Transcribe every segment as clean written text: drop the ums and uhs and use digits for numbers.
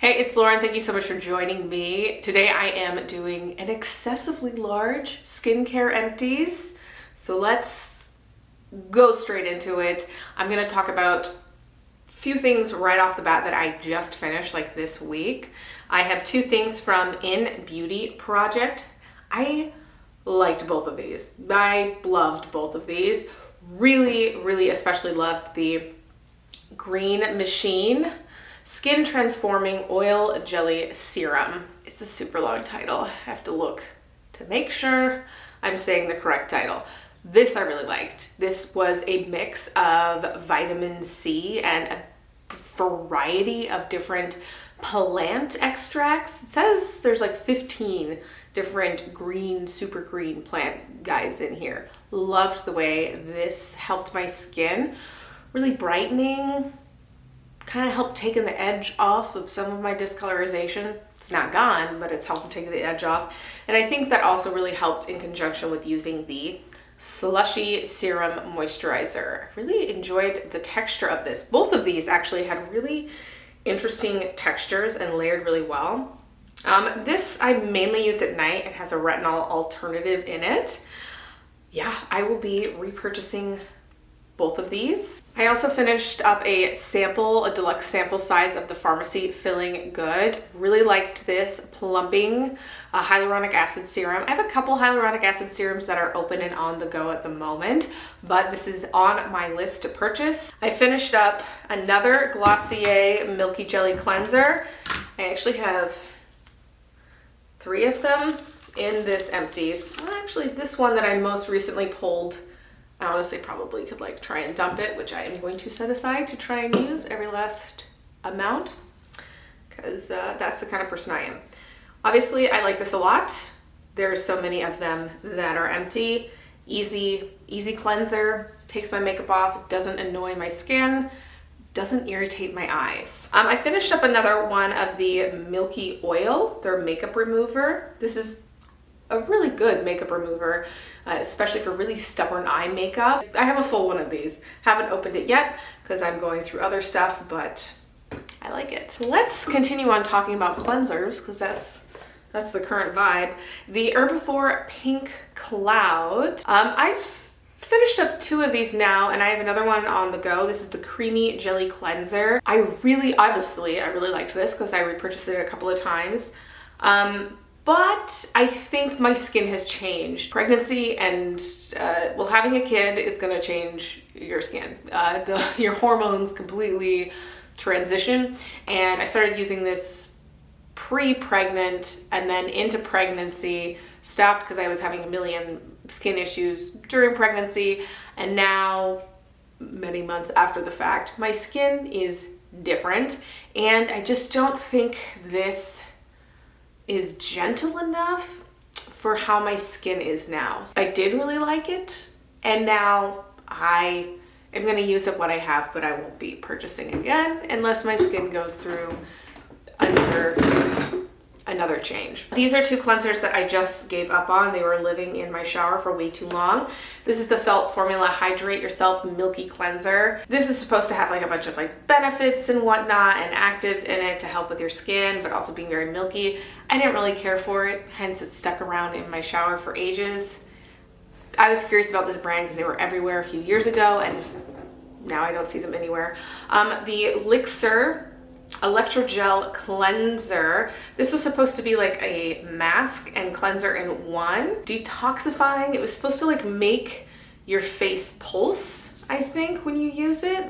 Hey, it's Lauren. Thank you so much for joining me. Today I am doing an excessively large skincare empties. So let's go straight into it. I'm going to talk about a few things right off the bat that I just finished like this week. I have two things from iNNBEAUTY project. I liked both of these. I loved both of these. Really especially loved the Green Machine Skin Transforming Oil Jelly Serum. It's a super long title. I have to look to make sure I'm saying the correct title. This I really liked. This was a mix of vitamin C and a variety of different plant extracts. It says there's like 15 different green, super green plant guys in here. Loved the way this helped my skin. Really brightening, kind of helped taking the edge off of some of my discolorization. It's not gone, but it's helped take the edge off. And I think that also really helped in conjunction with using the Slushy Serum Moisturizer. I really enjoyed the texture of this. Both of these actually had really interesting textures and layered really well. This I mainly used at night. It has a retinol alternative in it. Yeah, I will be repurchasing both of these. I also finished up a deluxe sample size of the Farmacy Feeling Good. Really liked this Plumping hyaluronic acid serum. I have a couple hyaluronic acid serums that are open and on the go at the moment, but this is on my list to purchase. I finished up another Glossier Milky Jelly Cleanser. I actually have 3 of them in this empties. Well, actually, this one that I most recently pulled, I honestly probably could like try and dump it, which I am going to set aside to try and use every last amount, because that's the kind of person I am. Obviously, I like this a lot. There's so many of them that are empty. Easy cleanser, takes my makeup off, doesn't annoy my skin, doesn't irritate my eyes. I finished up another one of the Milky Oil, their makeup remover. This is a really good makeup remover, especially for really stubborn eye makeup. I have a full one of these. Haven't opened it yet because I'm going through other stuff, but I like it. Let's continue on talking about cleansers because that's the current vibe. The Herbivore Pink Cloud. I've finished up 2 of these now, and I have another one on the go. This is the Creamy Jelly Cleanser. I really liked this because I repurchased it a couple of times. But I think my skin has changed. Pregnancy and, having a kid is gonna change your skin. Your hormones completely transition. And I started using this pre-pregnant and then into pregnancy. Stopped because I was having a million skin issues during pregnancy. And now, many months after the fact, my skin is different. And I just don't think this is gentle enough for how my skin is now. I did really like it, and now I am gonna use up what I have, but I won't be purchasing again unless my skin goes through another change. These are 2 cleansers that I just gave up on. They were living in my shower for way too long. This is the Felt Formula Hydrate Yourself Milky Cleanser. This is supposed to have like a bunch of like benefits and whatnot and actives in it to help with your skin, but also being very milky. I didn't really care for it, hence it stuck around in my shower for ages. I was curious about this brand because they were everywhere a few years ago, and now I don't see them anywhere. The Lixir Electrogel Cleanser. This was supposed to be like a mask and cleanser in one. Detoxifying. It was supposed to like make your face pulse, I think, when you use it.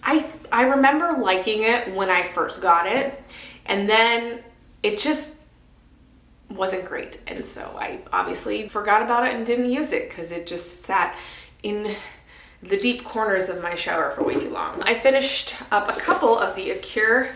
I remember liking it when I first got it, and then it just wasn't great. And so I obviously forgot about it and didn't use it because it just sat in the deep corners of my shower for way too long. I finished up a couple of the Acure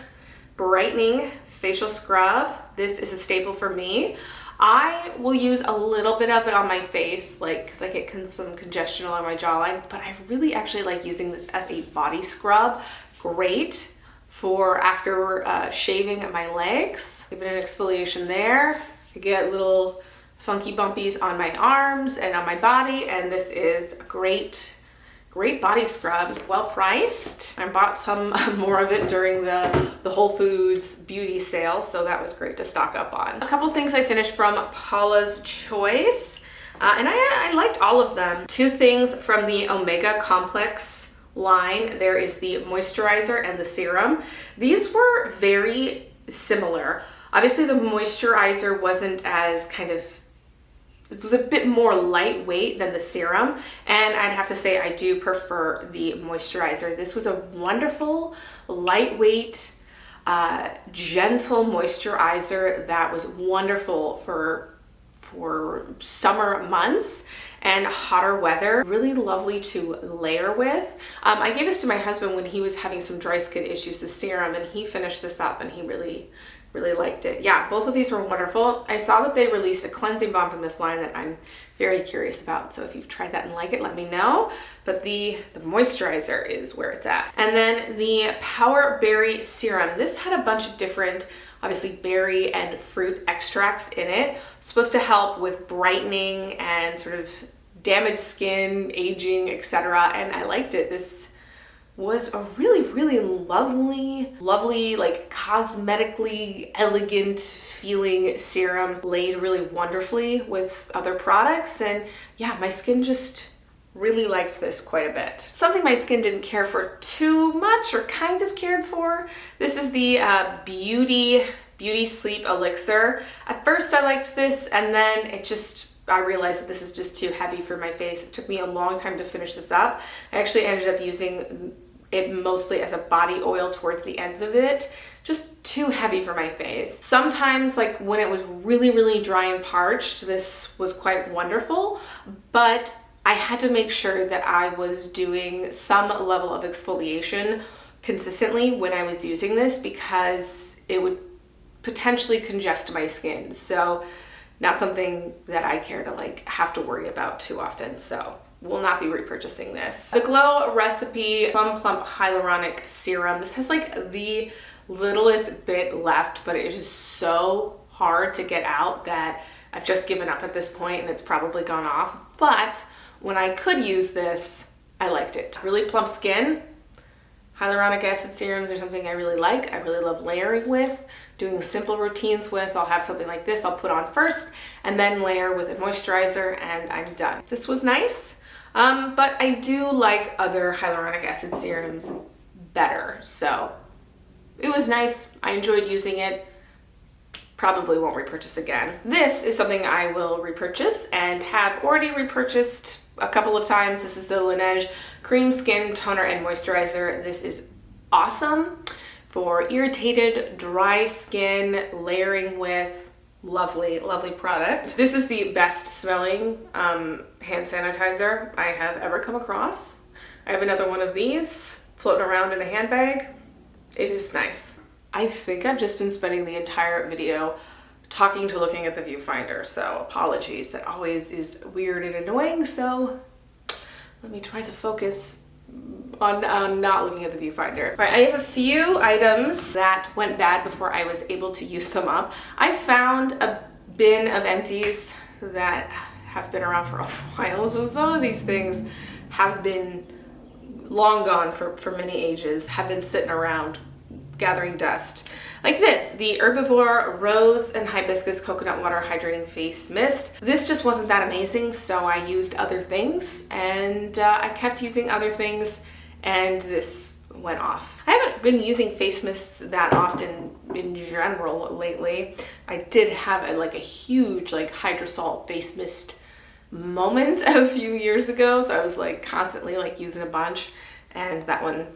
Brightening Facial Scrub. This is a staple for me. I will use a little bit of it on my face, like, because I get some congestion along my jawline, but I really actually like using this as a body scrub. Great for after shaving my legs. Give it an exfoliation there. I get little funky bumpies on my arms and on my body, and this is a great Great body scrub, well priced. I bought some more of it during the Whole Foods beauty sale, so that was great to stock up on. A couple things I finished from Paula's Choice, and I liked all of them. Two things from the Omega Complex line. There is the moisturizer and the serum. These were very similar. Obviously the moisturizer wasn't as it was a bit more lightweight than the serum, and I'd have to say I do prefer the moisturizer. This was a wonderful, lightweight, gentle moisturizer that was wonderful for summer months and hotter weather. Really lovely to layer with. I gave this to my husband when he was having some dry skin issues, the serum, and he finished this up and he really liked it. Yeah, both of these were wonderful. I saw that they released a cleansing balm from this line that I'm very curious about. So if you've tried that and like it, let me know. But the moisturizer is where it's at. And then the Power Berry Serum. This had a bunch of different, obviously, berry and fruit extracts in it. It's supposed to help with brightening and sort of damaged skin, aging, etc. And I liked it. This was a really lovely, like cosmetically elegant feeling serum, laid really wonderfully with other products. And yeah, my skin just really liked this quite a bit. Something my skin didn't care for too much, or kind of cared for. This is the Beauty Sleep Elixir. At first I liked this, and then I realized that this is just too heavy for my face. It took me a long time to finish this up. I actually ended up using it mostly as a body oil towards the ends of it. Just too heavy for my face. Sometimes, like when it was really dry and parched, this was quite wonderful, but I had to make sure that I was doing some level of exfoliation consistently when I was using this, because it would potentially congest my skin. So not something that I care to have to worry about too often. So will not be repurchasing this. The Glow Recipe Plump Hyaluronic Serum. This has the littlest bit left, but it is just so hard to get out that I've just given up at this point, and it's probably gone off. But when I could use this, I liked it. Really plump skin. Hyaluronic acid serums are something I really like. I really love layering with, doing simple routines with. I'll have something like this I'll put on first and then layer with a moisturizer, and I'm done. This was nice. But I do like other hyaluronic acid serums better, so it was nice. I enjoyed using it. Probably won't repurchase again. This is something I will repurchase and have already repurchased a couple of times. This is the Laneige Cream Skin Toner and Moisturizer. This is awesome for irritated, dry skin, layering with. Lovely product. This is the best smelling hand sanitizer I have ever come across. I have another one of these floating around in a handbag. It is nice. I think I've just been spending the entire video talking to looking at the viewfinder, so apologies. That always is weird and annoying, so let me try to focus on not looking at the viewfinder. All right, I have a few items that went bad before I was able to use them up. I found a bin of empties that have been around for a while, so some of these things have been long gone for many ages, have been sitting around gathering dust. Like this, the Herbivore Rose and Hibiscus Coconut Water Hydrating Face Mist. This just wasn't that amazing, so I used other things, and I kept using other things, and this went off. I haven't been using face mists that often in general lately. I did have a huge hydrosol face mist moment a few years ago, so I was constantly using a bunch, and that one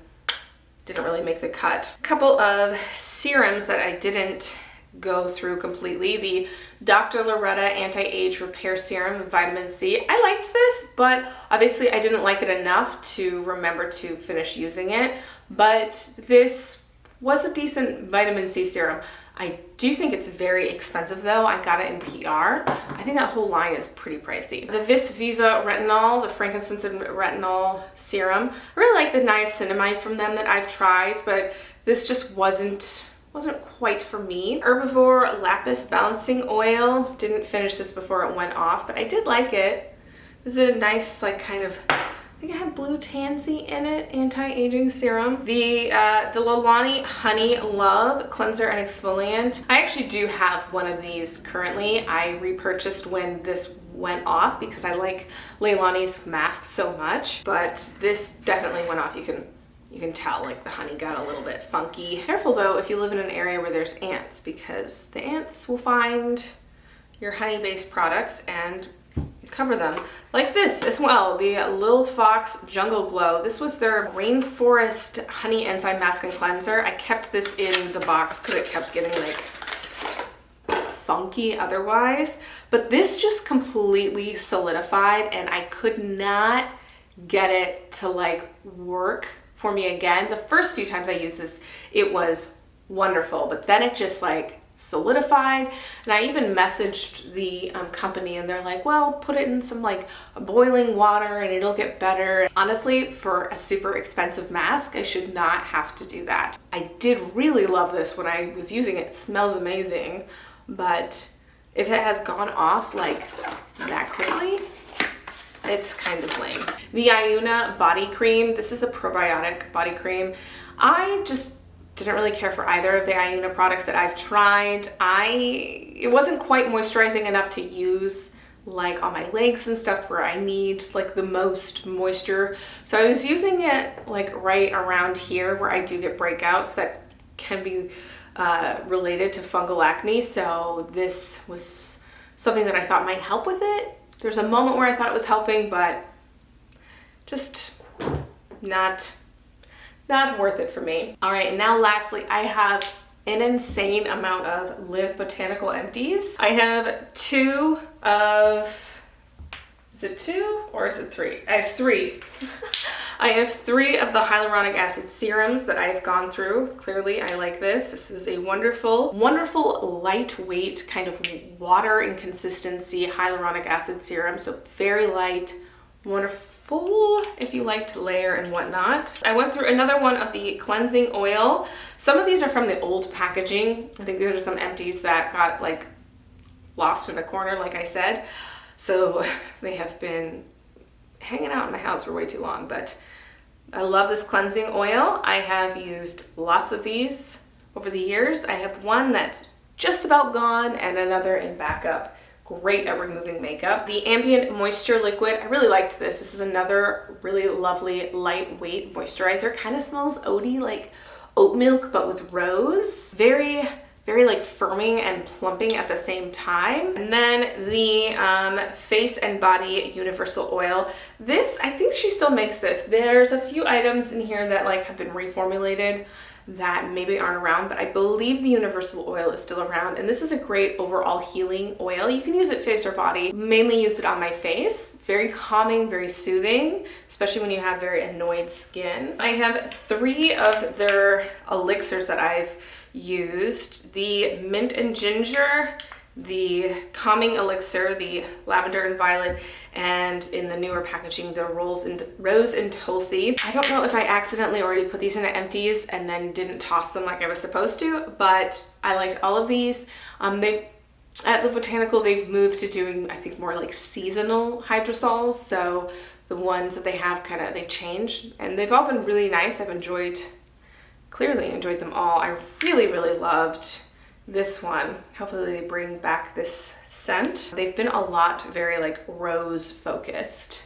didn't really make the cut. A couple of serums that I didn't go through completely. The Dr. Loretta Anti-Age Repair Serum with Vitamin C. I liked this, but obviously I didn't like it enough to remember to finish using it. But this was a decent vitamin C serum. I do think it's very expensive though. I got it in PR. I think that whole line is pretty pricey. The Viva Retinol, the Frankincense and Retinol serum. I really like the niacinamide from them that I've tried, but this just wasn't quite for me. Herbivore Lapis Balancing Oil. Didn't finish this before it went off, but I did like it. This is a nice I think think it had blue tansy in it, anti-aging serum. The Lilani Honey Love Cleanser and Exfoliant. I actually do have one of these currently. I repurchased when this went off because I like Leilani's mask so much, but this definitely went off. You can tell like the honey got a little bit funky. Careful though if you live in an area where there's ants, because the ants will find your honey-based products and cover them. Like this as well, the Lil Fox Jungle Glow. This was their Rainforest Honey Enzyme Mask and Cleanser. I kept this in the box because it kept getting like funky otherwise, but this just completely solidified and I could not get it to like work for me again. The first few times I used this, it was wonderful, but then it just like solidified. And I even messaged the company and they're like, well, put it in some like boiling water and it'll get better. Honestly, for a super expensive mask, I should not have to do that. I did really love this when I was using it. It smells amazing, but if it has gone off like that quickly, it's kind of lame. The Iuna Body Cream. This is a probiotic body cream. I just didn't really care for either of the Iuna products that I've tried. It wasn't quite moisturizing enough to use like on my legs and stuff where I need like the most moisture. So I was using it like right around here where I do get breakouts that can be related to fungal acne. So this was something that I thought might help with it. There's a moment where I thought it was helping, but just not worth it for me. All right, and now lastly, I have an insane amount of Live Botanical Empties. I have two of, is it two or is it three? I have three. I have three of the hyaluronic acid serums that I've gone through. Clearly, I like this. This is a wonderful, wonderful lightweight kind of water in consistency hyaluronic acid serum. So very light, wonderful if you like to layer and whatnot. I went through another one of the cleansing oil. Some of these are from the old packaging. I think these are some empties that got like lost in a corner, like I said. So they have been hanging out in my house for way too long, but I love this cleansing oil. I have used lots of these over the years. I have one that's just about gone and another in backup. Great at removing makeup. The Ambient Moisture Liquid, I really liked this. This is another really lovely lightweight moisturizer. Kind of smells oaty, like oat milk, but with rose. Very like firming and plumping at the same time. And then the Face and Body Universal Oil. This, I think she still makes this. There's a few items in here that like have been reformulated that maybe aren't around, but I believe the universal oil is still around, and this is a great overall healing oil. You can use it face or body. Mainly used it on my face. Very calming, very soothing, especially when you have very annoyed skin. I have three of their elixirs that I've used. The Mint and Ginger, the Calming Elixir, the Lavender and Violet, and in the newer packaging, the Rose and Tulsi. I don't know if I accidentally already put these into empties and then didn't toss them like I was supposed to, but I liked all of these. At Live Botanical, they've moved to doing, I think, more like seasonal hydrosols, so the ones that they have they change, and they've all been really nice. I've clearly enjoyed them all. I really loved this one. Hopefully they bring back this scent. They've been a lot very like rose focused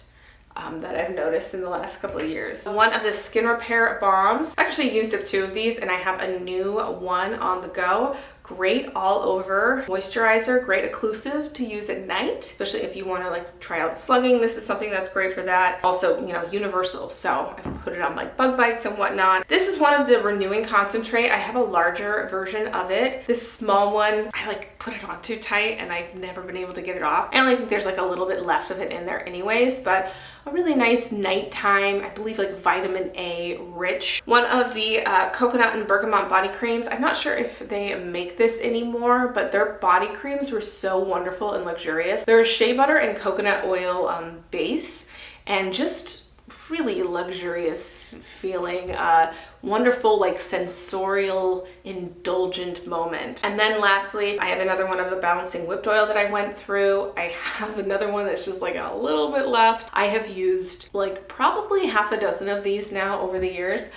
that I've noticed in the last couple of years. One of the Skin Repair Balms. I actually used up two of these and I have a new one on the go. Great all over moisturizer, great occlusive to use at night, especially if you want to like try out slugging. This is something that's great for that. Also, you know, universal, so I've put it on like bug bites and whatnot. This is one of the renewing concentrate. I have a larger version of it. This small one, I like put it on too tight and I've never been able to get it off. I only think there's like a little bit left of it in there anyways, but a really nice nighttime, I believe like vitamin A rich. One of the coconut and bergamot body creams. I'm not sure if they make this anymore, but their body creams were so wonderful and luxurious. They're a shea butter and coconut oil base, and just really luxurious feeling, wonderful, like sensorial, indulgent moment. And then lastly, I have another one of the Balancing Whipped Oil that I went through. I have another one that's just like a little bit left. I have used like probably half a dozen of these now over the years.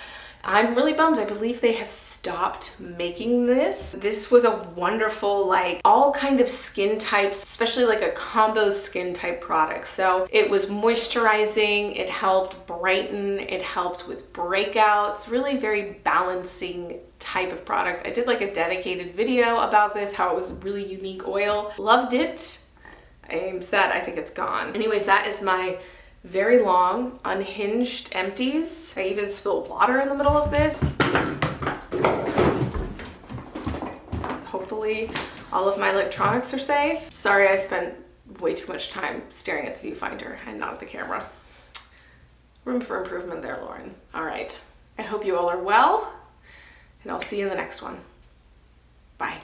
I'm really bummed. I believe they have stopped making this. This was a wonderful, like all kind of skin types, especially like a combo skin type product. So it was moisturizing, it helped brighten, it helped with breakouts, really very balancing type of product. I did like a dedicated video about this, how it was a really unique oil. Loved it. I'm sad I think it's gone. Anyways, that is my very long, unhinged empties. I even spilled water in the middle of this. Hopefully all of my electronics are safe. Sorry I spent way too much time staring at the viewfinder and not at the camera. Room for improvement there, Lauren. All right. I hope you all are well, and I'll see you in the next one. Bye.